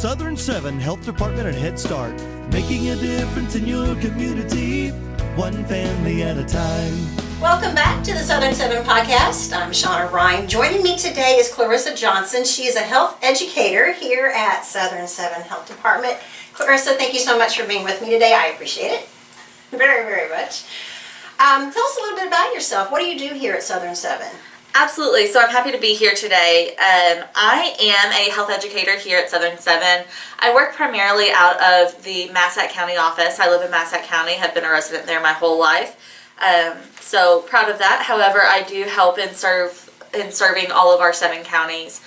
Southern 7 Health Department and Head Start, making a difference in your community, one family at a time. Welcome back to the Southern 7 podcast. I'm Shawnna Ryan. Joining me today is Clarissa Johnson. She is a health educator here at Southern 7 Health Department. Clarissa, thank you so much for being with me today. I appreciate it very, very much. Tell us a little bit about yourself. What do you do here at Southern 7? Absolutely. So I'm happy to be here today. I am a health educator here at Southern 7. I work primarily out of the Massac County office. I live in Massac County, have been a resident there my whole life. So proud of that. However, I do help in serving all of our 7 counties.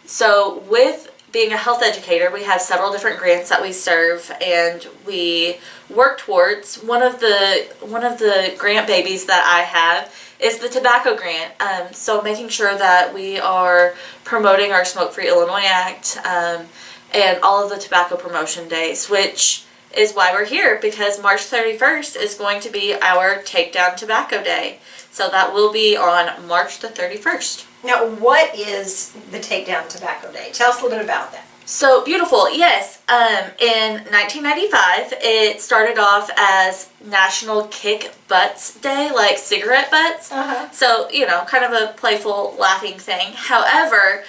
So with being a health educator, we have several different grants that we serve, and we work towards one of the grant babies that I have is the tobacco grant. So making sure that we are promoting our Smoke-Free Illinois Act and all of the tobacco promotion days, which is why we're here, because March 31st is going to be our Takedown Tobacco Day. So that will be on March the 31st. Now, what is the Takedown Tobacco Day? Tell us a little bit about that. So beautiful, yes. In 1995, it started off as National Kick Butts Day, like cigarette butts. So, kind of a playful, laughing thing. However,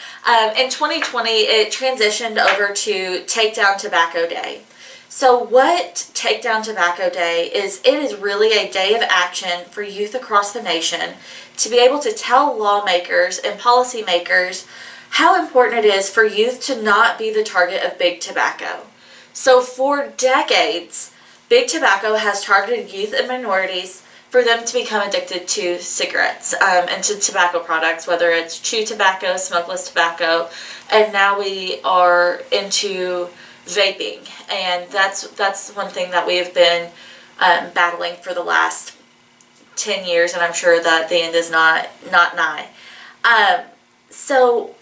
in 2020, it transitioned over to Takedown Tobacco Day. So what Takedown Tobacco Day is, it is really a day of action for youth across the nation to be able to tell lawmakers and policymakers how important it is for youth to not be the target of big tobacco. So for decades, big tobacco has targeted youth and minorities for them to become addicted to cigarettes and to tobacco products, whether it's chew tobacco, smokeless tobacco, and now we are into vaping, and that's one thing that we have been battling for the last 10 years, and I'm sure that the end is not nigh. So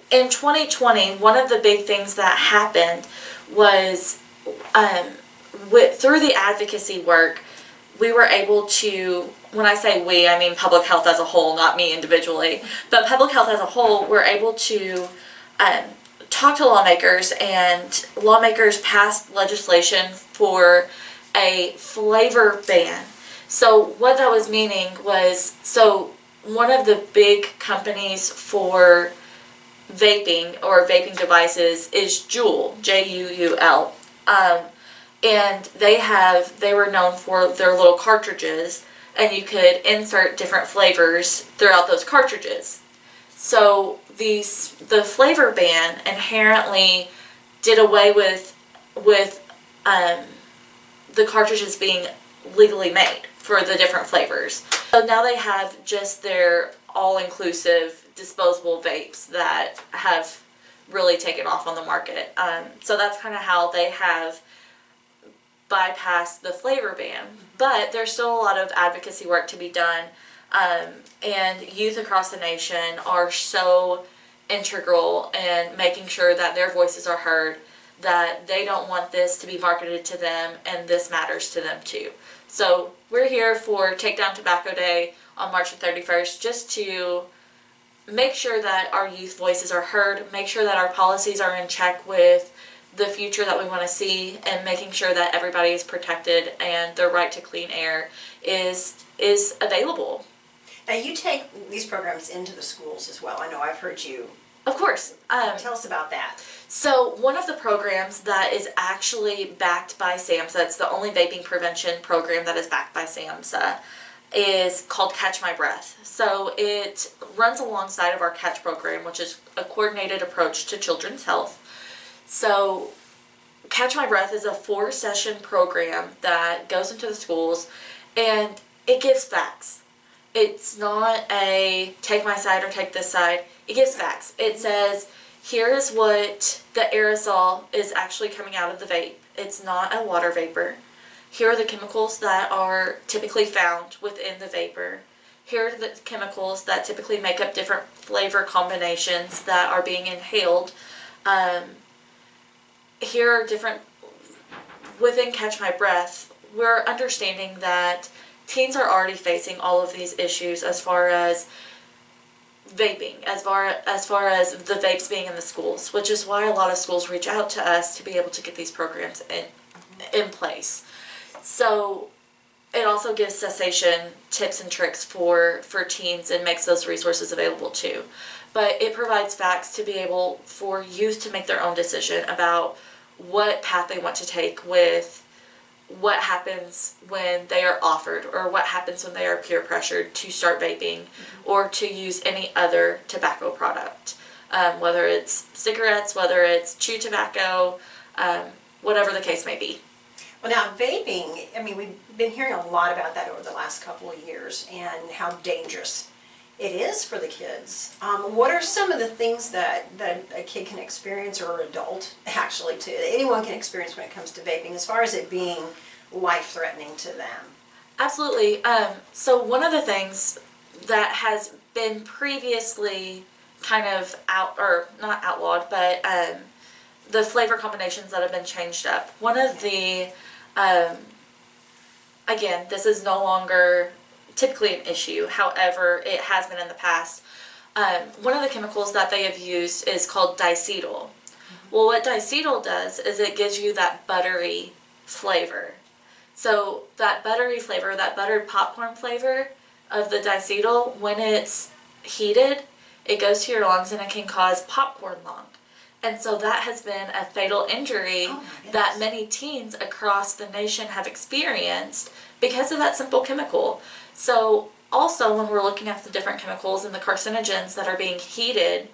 in 2020, one of the big things that happened was through the advocacy work, we were able to, when I say we, I mean public health as a whole, not me individually, but public health as a whole, we're able to talk to lawmakers, and lawmakers passed legislation for a flavor ban. So what that was meaning was, so one of the big companies for vaping or vaping devices is Juul, J-U-U-L. And they were known for their little cartridges, and you could insert different flavors throughout those cartridges. So the flavor ban inherently did away with the cartridges being legally made for the different flavors. So now they have just their all-inclusive disposable vapes that have really taken off on the market. So that's kind of how they have bypassed the flavor ban. But there's still a lot of advocacy work to be done. And youth across the nation are so integral in making sure that their voices are heard, that they don't want this to be marketed to them, and this matters to them too. So we're here for Takedown Tobacco Day on March the 31st, just to make sure that our youth voices are heard, make sure that our policies are in check with the future that we want to see, and making sure that everybody is protected and their right to clean air is available. Now, you take these programs into the schools as well. I know I've heard you. Of course. Tell us about that. So one of the programs that is actually backed by SAMHSA, it's the only vaping prevention program that is backed by SAMHSA, is called Catch My Breath. So it runs alongside of our CATCH program, which is a coordinated approach to children's health. So Catch My Breath is a 4-session program that goes into the schools, and it gives facts. It's not a take my side or take this side. It gives facts. It says, here is what the aerosol is actually coming out of the vape. It's not a water vapor. Here are the chemicals that are typically found within the vapor. Here are the chemicals that typically make up different flavor combinations that are being inhaled. Here are different, within Catch My Breath, we're understanding that teens are already facing all of these issues as far as vaping, as far as the vapes being in the schools, which is why a lot of schools reach out to us to be able to get these programs in place. So it also gives cessation tips and tricks for teens and makes those resources available too. But it provides facts to be able for youth to make their own decision about what path they want to take with what happens when they are offered, or what happens when they are peer pressured to start vaping or to use any other tobacco product, whether it's cigarettes, whether it's chew tobacco, whatever the case may be. Well, now vaping, I mean, we've been hearing a lot about that over the last couple of years and how dangerous it is for the kids. What are some of the things that a kid can experience, or an adult actually too, that anyone can experience when it comes to vaping, as far as it being life-threatening to them? Absolutely. So one of the things that has been previously kind of not outlawed, but the flavor combinations that have been changed up. One of the, again, this is no longer typically an issue. However, it has been in the past. One of the chemicals that they have used is called diacetyl. Well, what diacetyl does is it gives you that buttery flavor. So that buttery flavor, that buttered popcorn flavor of the diacetyl, when it's heated, it goes to your lungs and it can cause popcorn lung. And so that has been a fatal injury that many teens across the nation have experienced because of that simple chemical. So also, when we're looking at the different chemicals and the carcinogens that are being heated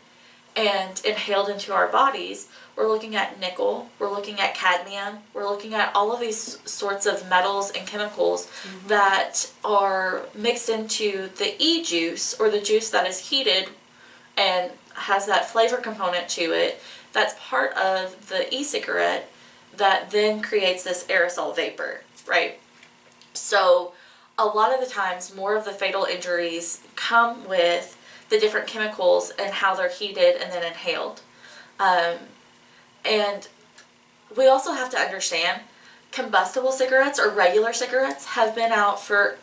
and inhaled into our bodies, we're looking at nickel, we're looking at cadmium, we're looking at all of these sorts of metals and chemicals that are mixed into the e-juice, or the juice that is heated and has that flavor component to it. That's part of the e-cigarette that then creates this aerosol vapor, right? So a lot of the times, more of the fatal injuries come with the different chemicals and how they're heated and then inhaled. And we also have to understand, combustible cigarettes or regular cigarettes have been out for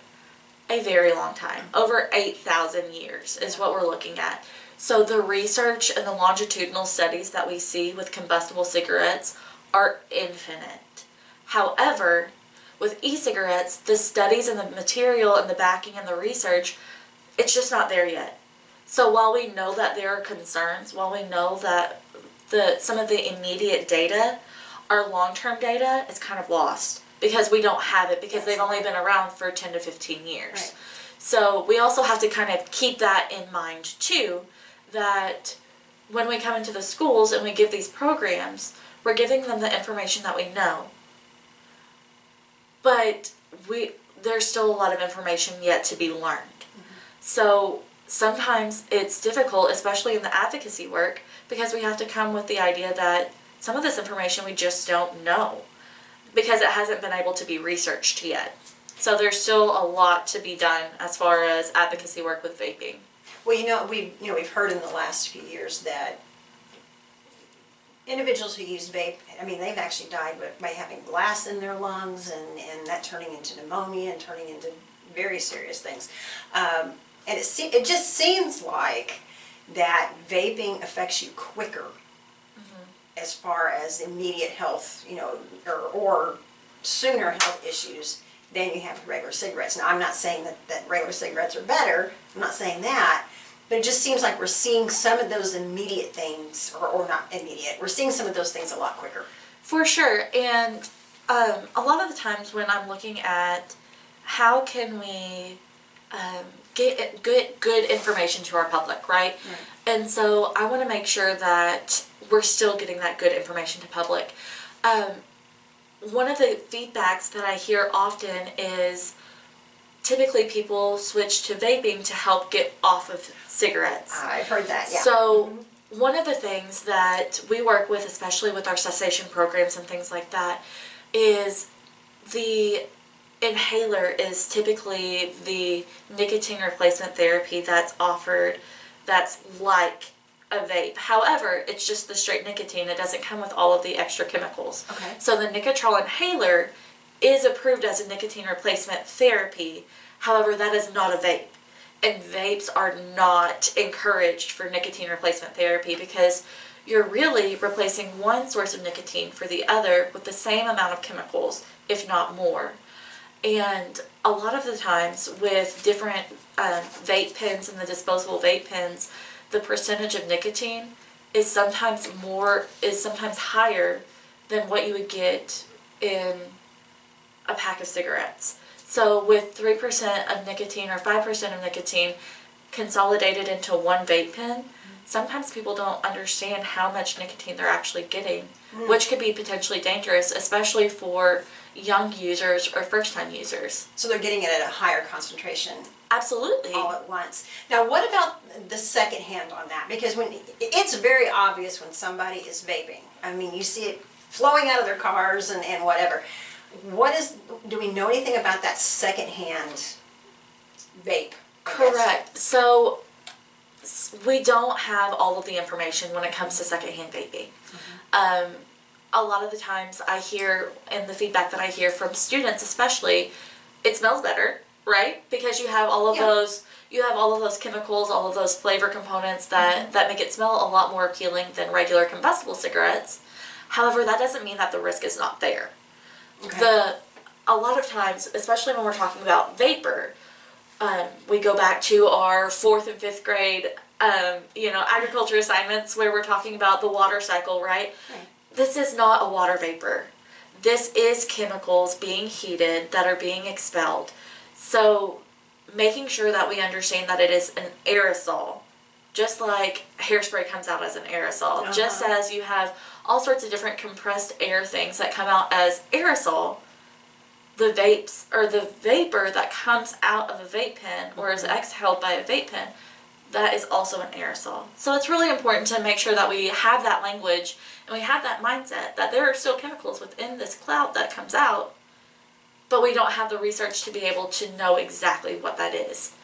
a very long time. Over 8,000 years is what we're looking at. So the research and the longitudinal studies that we see with combustible cigarettes are infinite. However, with e-cigarettes, the studies and the material and the backing and the research, it's just not there yet. So while we know that there are concerns, while we know that some of the immediate data, our long-term data is kind of lost because we don't have it, because they've only been around for 10 to 15 years. Right. So we also have to kind of keep that in mind too, that when we come into the schools and we give these programs, we're giving them the information that we know. But there's still a lot of information yet to be learned. So sometimes it's difficult, especially in the advocacy work, because we have to come with the idea that some of this information we just don't know because it hasn't been able to be researched yet. So there's still a lot to be done as far as advocacy work with vaping. Well, we've heard in the last few years that individuals who use vape, I mean, they've actually died by having glass in their lungs and that turning into pneumonia and turning into very serious things. And it just seems like that vaping affects you quicker as far as immediate health, or sooner health issues than you have with regular cigarettes. Now, I'm not saying that regular cigarettes are better. I'm not saying that. But it just seems like we're seeing some of those immediate things, or not immediate, we're seeing some of those things a lot quicker. For sure. And a lot of the times when I'm looking at how can we get good information to our public, right? And so I want to make sure that we're still getting that good information to public. One of the feedbacks that I hear often is typically people switch to vaping to help get off of cigarettes. I've heard that, yeah. So one of the things that we work with, especially with our cessation programs and things like that, is the inhaler is typically the nicotine replacement therapy that's offered that's like a vape. However, it's just the straight nicotine. It doesn't come with all of the extra chemicals. Okay. So the Nicotrol inhaler is approved as a nicotine replacement therapy. However, that is not a vape. and vapes are not encouraged for nicotine replacement therapy because you're really replacing one source of nicotine for the other with the same amount of chemicals, if not more. And a lot of the times with different vape pens and the disposable vape pens, the percentage of nicotine is sometimes higher than what you would get in a pack of cigarettes. So with 3% of nicotine or 5% of nicotine consolidated into one vape pen, sometimes people don't understand how much nicotine they're actually getting, which could be potentially dangerous, especially for young users or first-time users. So they're getting it at a higher concentration. Absolutely. All at once. Now, what about the second hand on that? Because it's very obvious when somebody is vaping. I mean, you see it flowing out of their cars and whatever. Do we know anything about that second hand vape? Correct. So we don't have all of the information when it comes to secondhand vaping. A lot of the times I hear, and the feedback that I hear from students especially, it smells better, right? Because you have all of those chemicals, all of those flavor components that make it smell a lot more appealing than regular combustible cigarettes. However, that doesn't mean that the risk is not there. Okay. A lot of times, especially when we're talking about vapor, we go back to our 4th and 5th grade, agriculture assignments where we're talking about the water cycle, right? This is not a water vapor. This is chemicals being heated that are being expelled. So making sure that we understand that it is an aerosol, just like hairspray comes out as an aerosol, just as you have all sorts of different compressed air things that come out as aerosol, the vapes or the vapor that comes out of a vape pen or is exhaled by a vape pen, that is also an aerosol. So it's really important to make sure that we have that language and we have that mindset that there are still chemicals within this cloud that comes out, but we don't have the research to be able to know exactly what that is.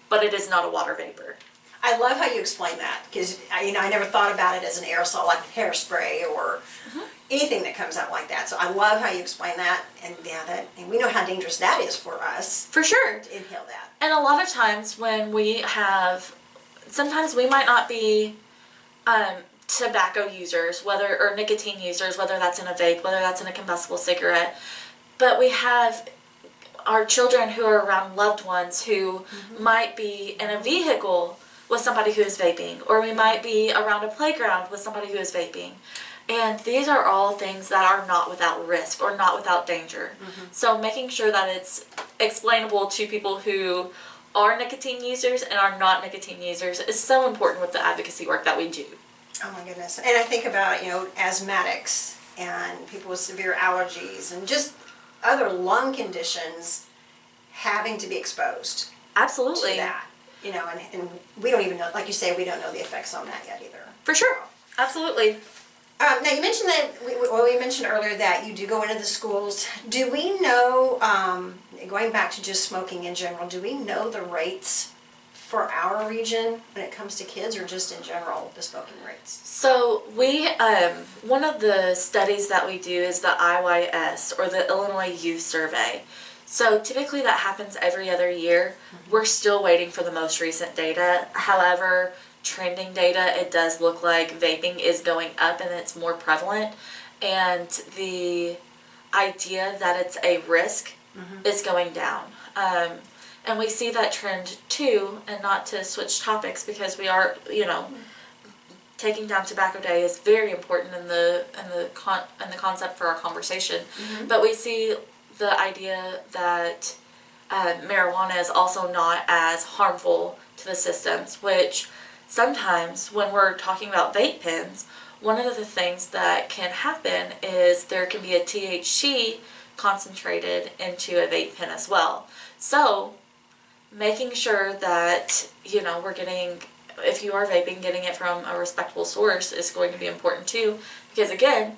But it is not a water vapor. I love how you explain that because I never thought about it as an aerosol like hairspray or anything that comes out like that. So I love how you explain that, and and we know how dangerous that is for us. For sure. To inhale that. And a lot of times when sometimes we might not be tobacco users, or nicotine users, whether that's in a vape, whether that's in a combustible cigarette, but we have our children who are around loved ones who might be in a vehicle with somebody who is vaping, or we might be around a playground with somebody who is vaping. And these are all things that are not without risk or not without danger. So making sure that it's explainable to people who are nicotine users and are not nicotine users is so important with the advocacy work that we do. Oh my goodness. And I think about, asthmatics and people with severe allergies and just other lung conditions having to be exposed. Absolutely. To that. And we don't even know, like you say, we don't know the effects on that yet either. For sure. Absolutely. Now you mentioned that, we mentioned earlier that you do go into the schools. Do we know, going back to just smoking in general, do we know the rates for our region when it comes to kids, or just in general, the smoking rates? So we, one of the studies that we do is the IYS, or the Illinois Youth Survey. So typically that happens every other year. We're still waiting for the most recent data. However, trending data, it does look like vaping is going up and it's more prevalent. And the idea that it's a risk is going down. And we see that trend too, and not to switch topics because we are, taking down Tobacco Day is very important in the concept for our conversation. But we see the idea that marijuana is also not as harmful to the systems, which sometimes when we're talking about vape pens, one of the things that can happen is there can be a THC concentrated into a vape pen as well. So making sure that, we're getting, if you are vaping, getting it from a respectable source is going to be important too, because again,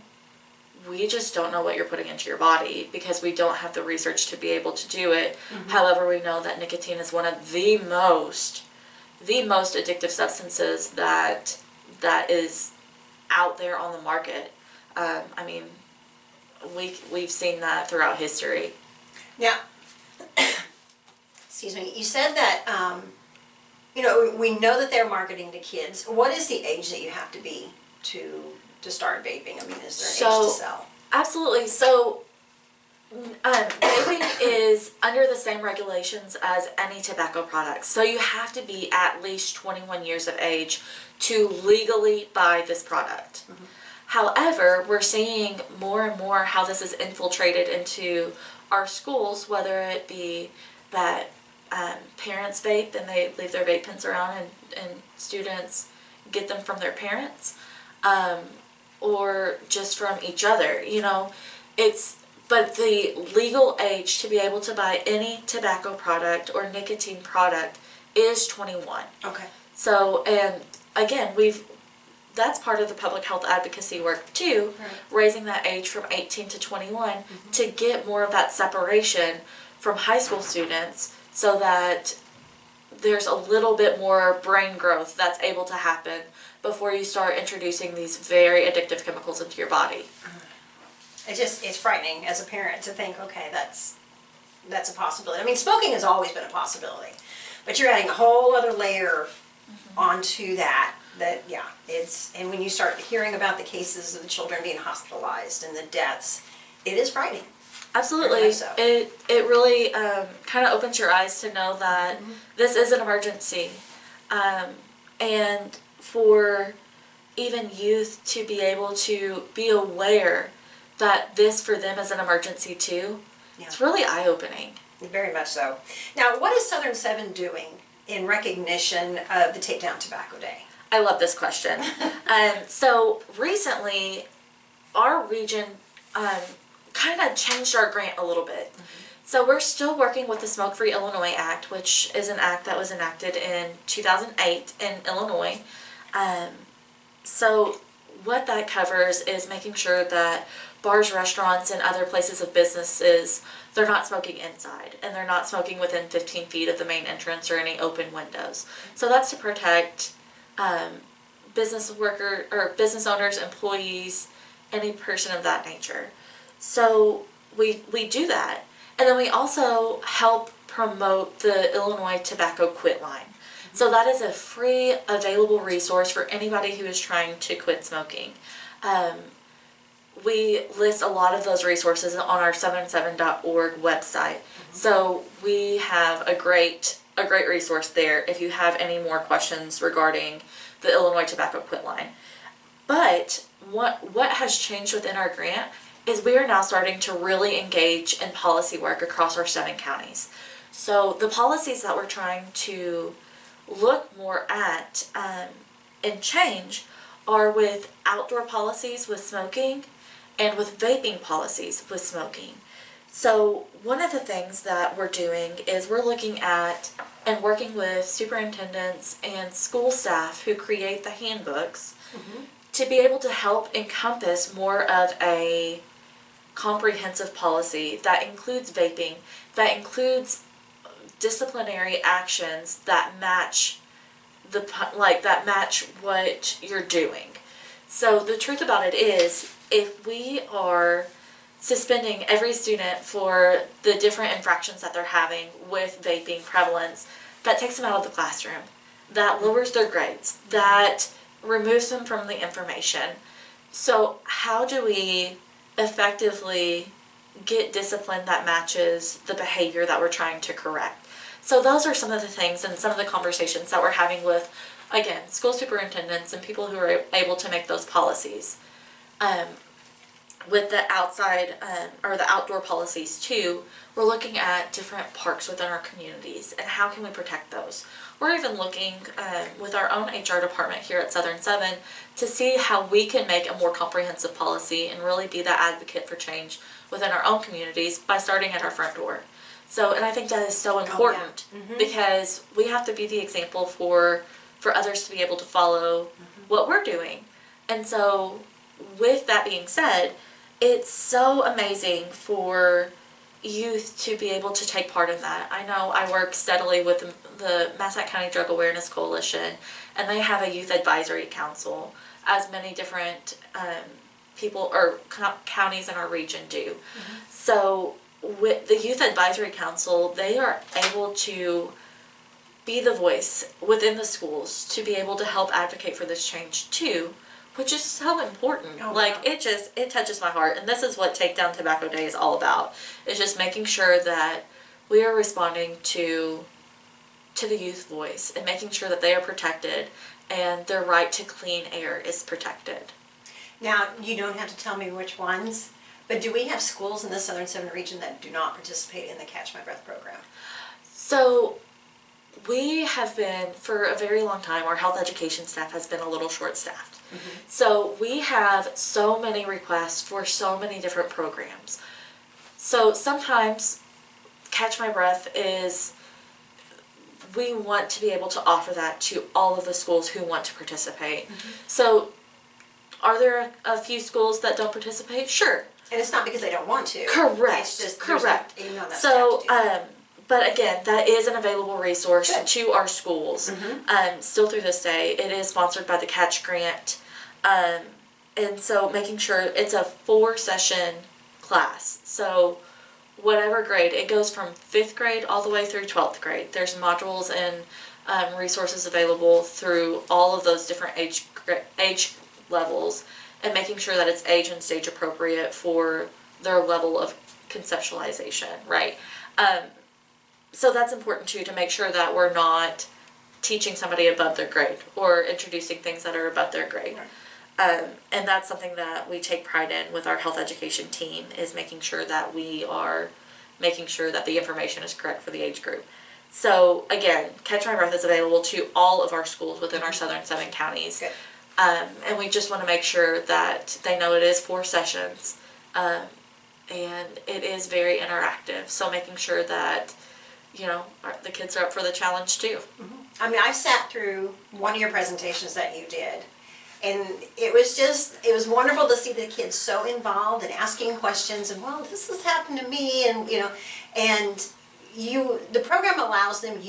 we just don't know what you're putting into your body because we don't have the research to be able to do it. However, we know that nicotine is one of the most addictive substances that is out there on the market. We've seen that throughout history. Now, excuse me, you said that we know that they're marketing to kids. What is the age that you have to be to start vaping? I mean, is there an age to sell? Absolutely. So vaping is under the same regulations as any tobacco products. So you have to be at least 21 years of age to legally buy this product. Mm-hmm. However, we're seeing more and more how this is infiltrated into our schools, whether it be that parents vape and they leave their vape pens around and students get them from their parents, or just from each other. But the legal age to be able to buy any tobacco product or nicotine product is 21. Okay. So, and again, that's part of the public health advocacy work too, right. Raising that age from 18 to 21 to get more of that separation from high school students so that there's a little bit more brain growth that's able to happen before you start introducing these very addictive chemicals into your body. It's frightening as a parent to think, okay, that's a possibility. I mean, smoking has always been a possibility, but you're adding a whole other layer onto that, and when you start hearing about the cases of the children being hospitalized and the deaths, it is frightening. Absolutely. So. It really kind of opens your eyes to know that this is an emergency. And for even youth to be able to be aware that this for them is an emergency too, it's really eye-opening. Very much so. Now, what is Southern 7 doing in recognition of the Take Down Tobacco Day? I love this question. So recently, our region kind of changed our grant a little bit. So we're still working with the Smoke-Free Illinois Act, which is an act that was enacted in 2008 in Illinois. So what that covers is making sure that bars, restaurants, and other places of businesses, they're not smoking inside, and they're not smoking within 15 feet of the main entrance or any open windows. So that's to protect business owners, employees, any person of that nature. So we do that. And then we also help promote the Illinois Tobacco Quit Line. So that is a free available resource for anybody who is trying to quit smoking. We list a lot of those resources on our southern7.org website. So we have a great resource there if you have any more questions regarding the Illinois Tobacco Quit Line. But what has changed within our grant is we are now starting to really engage in policy work across our 7 counties. So the policies that we're trying to look more at and change are with outdoor policies with smoking and with vaping policies with smoking. So one of the things that we're doing is we're looking at and working with superintendents and school staff who create the handbooks to be able to help encompass more of a comprehensive policy that includes vaping, that includes disciplinary actions that match what you're doing. So the truth about it is, if we are suspending every student for the different infractions that they're having with vaping prevalence, that takes them out of the classroom, that lowers their grades, that removes them from the information. So how do we effectively get discipline that matches the behavior that we're trying to correct? So those are some of the things and some of the conversations that we're having with, again, school superintendents and people who are able to make those policies. With the outside or the outdoor policies too, we're looking at different parks within our communities and how can we protect those. We're even looking with our own HR department here at Southern 7 to see how we can make a more comprehensive policy and really be that advocate for change within our own communities by starting at our front door. So, and I think that is so important because we have to be the example for others to be able to follow what we're doing. And so, with that being said, it's so amazing for youth to be able to take part in that. I know I work steadily with the Massac County Drug Awareness Coalition, and they have a youth advisory council, as many different people or counties in our region do. So with the Youth Advisory Council, they are able to be the voice within the schools to be able to help advocate for this change too, which is so important. Oh, like wow. it touches my heart, and this is what Take Down Tobacco Day is all about. Is just making sure that we are responding to the youth voice and making sure that they are protected and their right to clean air is protected. Now, you don't have to tell me which ones, but do we have schools in the Southern 7 region that do not participate in the Catch My Breath program? So we have been, for a very long time, our health education staff has been a little short-staffed. So we have so many requests for so many different programs. So sometimes Catch My Breath is, we want to be able to offer that to all of the schools who want to participate. So are there a few schools that don't participate? Sure. And it's not because they don't want to. Correct. It's just Correct. There's not enough So, staff to do that. but again, that is an available resource Good. to our schools. Still through this day, it is sponsored by the Catch Grant, and so making sure it's a 4-session class. So, whatever grade, it goes from 5th grade all the way through 12th grade. There's modules and resources available through all of those different age levels, and making sure that it's age and stage appropriate for their level of conceptualization, right? So that's important too, to make sure that we're not teaching somebody above their grade or introducing things that are above their grade. Right. And that's something that we take pride in with our health education team, is making sure that we are making sure that the information is correct for the age group. So again, Catch My Breath is available to all of our schools within our Southern 7 counties. Good. And we just want to make sure that they know it is 4 sessions, and it is very interactive. So making sure that, the kids are up for the challenge too. I mean, I've sat through one of your presentations that you did, and it was wonderful to see the kids so involved and asking questions, and well, this has happened to me, and and the program allows them,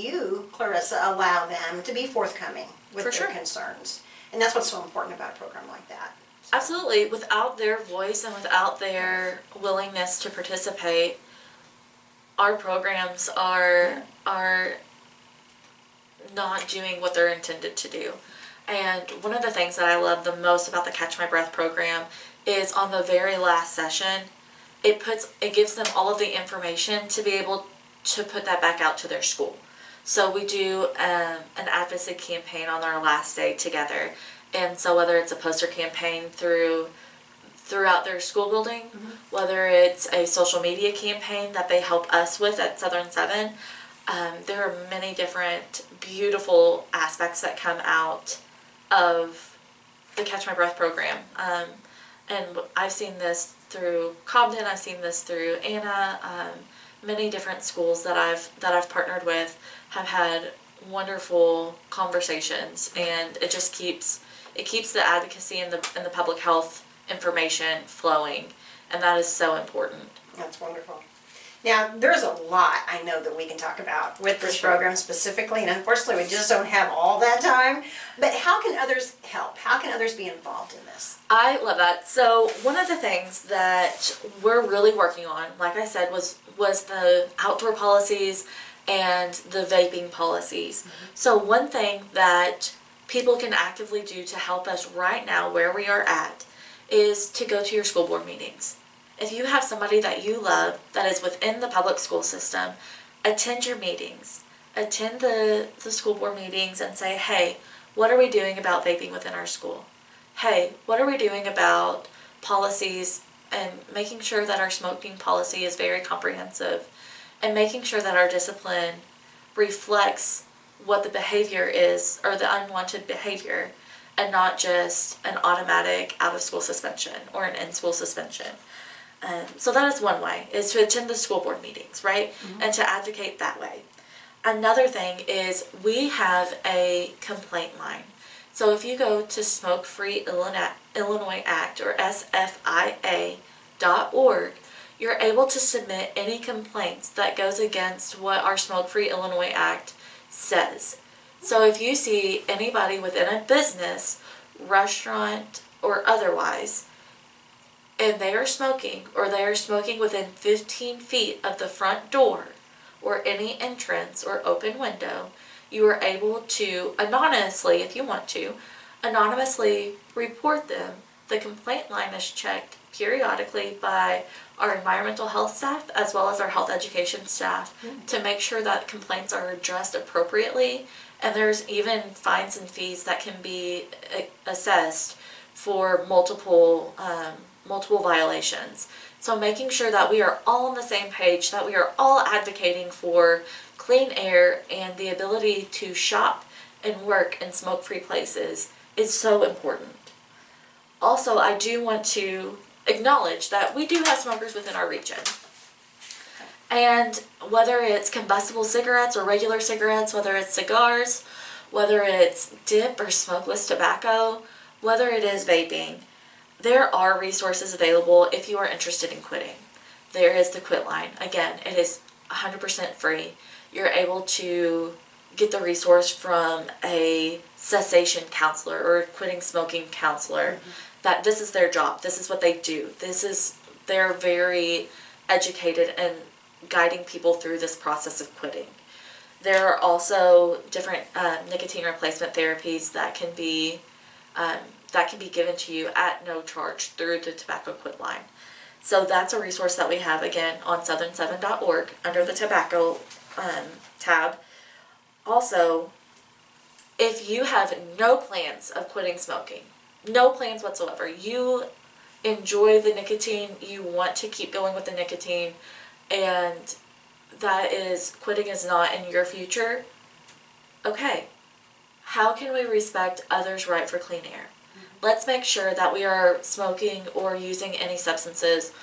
Clarissa, allow them to be forthcoming with For their sure. concerns. And that's what's so important about a program like that. So, Absolutely. Without their voice and without their willingness to participate, our programs are not doing what they're intended to do. And one of the things that I love the most about the Catch My Breath program is on the very last session, it gives them all of the information to be able to put that back out to their school. So we do an advocacy campaign on our last day together, and so whether it's a poster campaign throughout their school building, whether it's a social media campaign that they help us with at Southern 7, there are many different beautiful aspects that come out of the Catch My Breath program. And I've seen this through Cobden, I've seen this through Anna, many different schools that I've partnered with have had wonderful conversations, and it just keeps the advocacy and the public health information flowing, and that is so important. that's wonderful. Now, there's a lot I know that we can talk about with this sure. program specifically, and unfortunately, we just don't have all that time. But how can others help? How can others be involved in this? I love that. So one of the things that we're really working on, like I said, was the outdoor policies and the vaping policies. So one thing that people can actively do to help us right now where we are at is to go to your school board meetings. If you have somebody that you love that is within the public school system, attend your meetings. Attend the school board meetings and say, hey, what are we doing about vaping within our school? Hey, what are we doing about policies, and making sure that our smoking policy is very comprehensive, and making sure that our discipline reflects what the behavior is, or the unwanted behavior, and not just an automatic out-of-school suspension or an in-school suspension. So that is one way, is to attend the school board meetings, right? And to advocate that way. Another thing is we have a complaint line. So if you go to Smoke Free Illinois Act, or SFIA.org, you're able to submit any complaints that goes against what our Smoke Free Illinois Act says. So if you see anybody within a business, restaurant, or otherwise, and they are smoking, or they are smoking within 15 feet of the front door, or any entrance or open window, you are able to anonymously, if you want to, anonymously report them. The complaint line is checked periodically by our environmental health staff as well as our health education staff to make sure that complaints are addressed appropriately, and there's even fines and fees that can be assessed for multiple violations. So making sure that we are all on the same page, that we are all advocating for clean air and the ability to shop and work in smoke-free places is so important. Also, I do want to acknowledge that we do have smokers within our region. And whether it's combustible cigarettes or regular cigarettes, whether it's cigars, whether it's dip or smokeless tobacco, whether it is vaping, there are resources available if you are interested in quitting. There is the Quit Line. Again, it is 100% free. You're able to get the resource from a cessation counselor or a quitting smoking counselor. That this is their job. This is what they do. They're very educated in guiding people through this process of quitting. There are also different nicotine replacement therapies that can be given to you at no charge through the Tobacco Quit Line. So that's a resource that we have, again, on southern7.org under the tobacco tab. Also, if you have no plans of quitting smoking, no plans whatsoever, you enjoy the nicotine, you want to keep going with the nicotine, and quitting is not in your future, okay, how can we respect others' right for clean air? Let's make sure that we are smoking or using any substances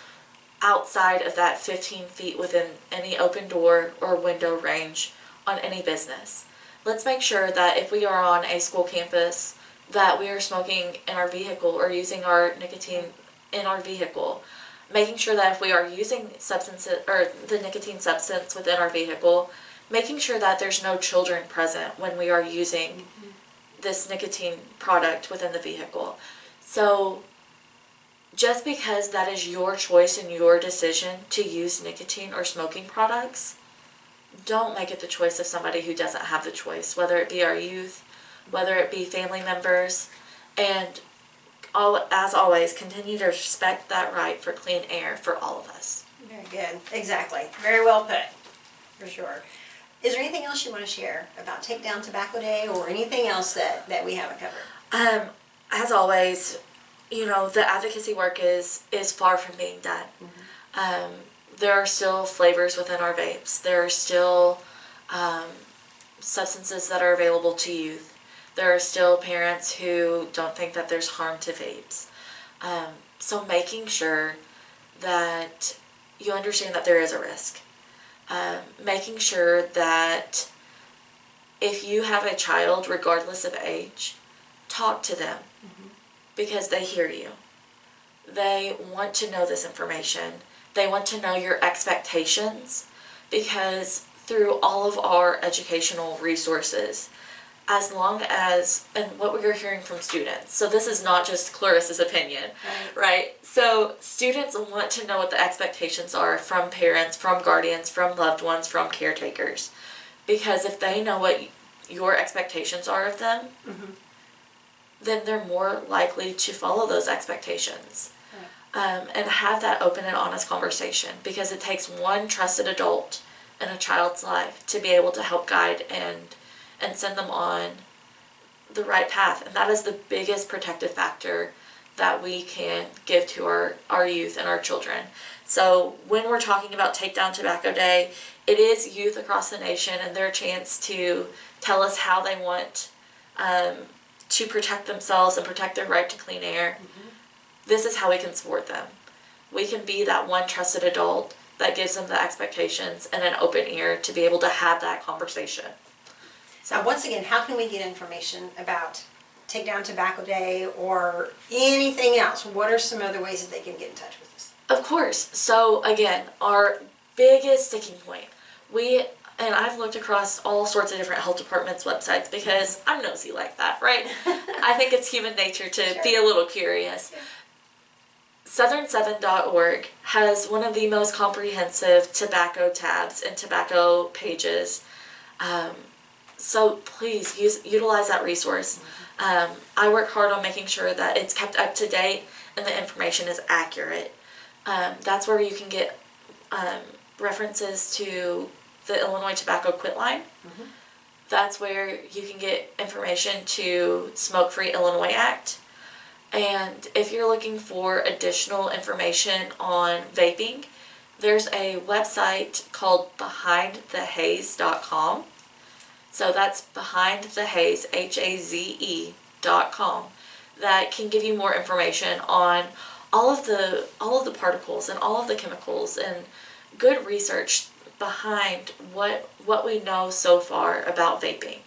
outside of that 15 feet within any open door or window range on any business. Let's make sure that if we are on a school campus, that we are smoking in our vehicle or using our nicotine in our vehicle. Making sure that if we are using substances or the nicotine substance within our vehicle, making sure that there's no children present when we are using this nicotine product within the vehicle. So just because that is your choice and your decision to use nicotine or smoking products, don't make it the choice of somebody who doesn't have the choice, whether it be our youth, whether it be family members, and as always, continue to respect that right for clean air for all of us. Very good. Exactly. Very well put, for sure. Is there anything else you want to share about Take Down Tobacco Day or anything else that we haven't covered? As always, the advocacy work is far from being done. There are still flavors within our vapes. There are still substances that are available to youth. There are still parents who don't think that there's harm to vapes. So making sure that you understand that there is a risk. Making sure that if you have a child, regardless of age, talk to them because they hear you. They want to know this information. They want to know your expectations because through all of our educational resources, as long as, and what we're hearing from students, so this is not just Clarissa's opinion, right? So students want to know what the expectations are from parents, from guardians, from loved ones, from caretakers. Because if they know what your expectations are of them, then they're more likely to follow those expectations. And have that open and honest conversation, because it takes one trusted adult in a child's life to be able to help guide and send them on the right path. And that is the biggest protective factor that we can give to our youth and our children. So when we're talking about Take Down Tobacco Day, it is youth across the nation and their chance to tell us how they want to protect themselves and protect their right to clean air. This is how we can support them. We can be that one trusted adult that gives them the expectations and an open ear to be able to have that conversation. So once again, how can we get information about Take Down Tobacco Day or anything else? What are some other ways that they can get in touch with us? Of course. So again, our biggest sticking point, and I've looked across all sorts of different health departments' websites because I'm nosy like that, right? I think it's human nature to be a little curious. Southern7.org has one of the most comprehensive tobacco tabs and tobacco pages So please utilize that resource. I work hard on making sure that it's kept up to date and the information is accurate. That's where you can get references to the Illinois Tobacco Quit Line. That's where you can get information to Smoke-Free Illinois Act. And if you're looking for additional information on vaping, there's a website called behindthehaze.com. So that's behindthehaze, HAZE.com, that can give you more information on all of the particles and all of the chemicals and good research behind what we know so far about vaping.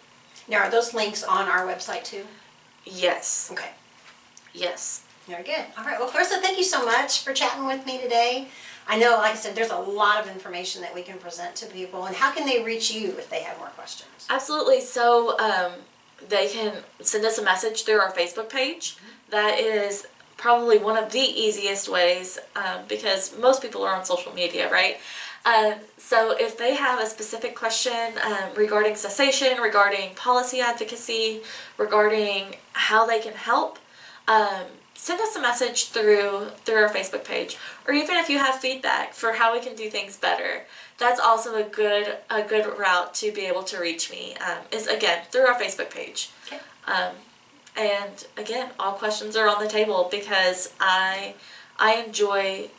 Now, are those links on our website too? Yes. Okay. Yes. Very good. All right. Well, Clarissa, thank you so much for chatting with me today. I know, like I said, there's a lot of information that we can present to people. And how can they reach you if they have more questions? Absolutely. So they can send us a message through our Facebook page. That is probably one of the easiest ways because most people are on social media, right? So if they have a specific question regarding cessation, regarding policy advocacy, regarding how they can help, send us a message through our Facebook page. Or even if you have feedback for how we can do things better, that's also a good route to be able to reach me, is again through our Facebook page. Okay. And again, all questions are on the table because I enjoy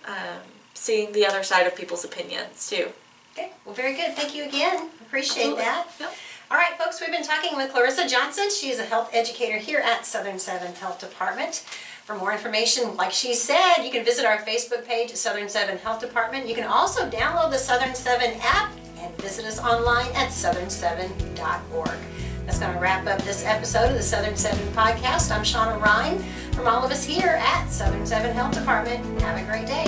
seeing the other side of people's opinions too. Okay. Well, very good. Thank you again. Appreciate Absolutely. that. Yep. All right, folks, we've been talking with Clarissa Johnson. She is a health educator here at Southern 7 Health Department. For more information, like she said, you can visit our Facebook page at Southern 7 Health Department. You can also download the Southern 7 app and visit us online at southern7.org. That's going to wrap up this episode of the Southern 7 podcast. I'm Shawnna Ryan. From all of us here at Southern 7 Health Department, have a great day.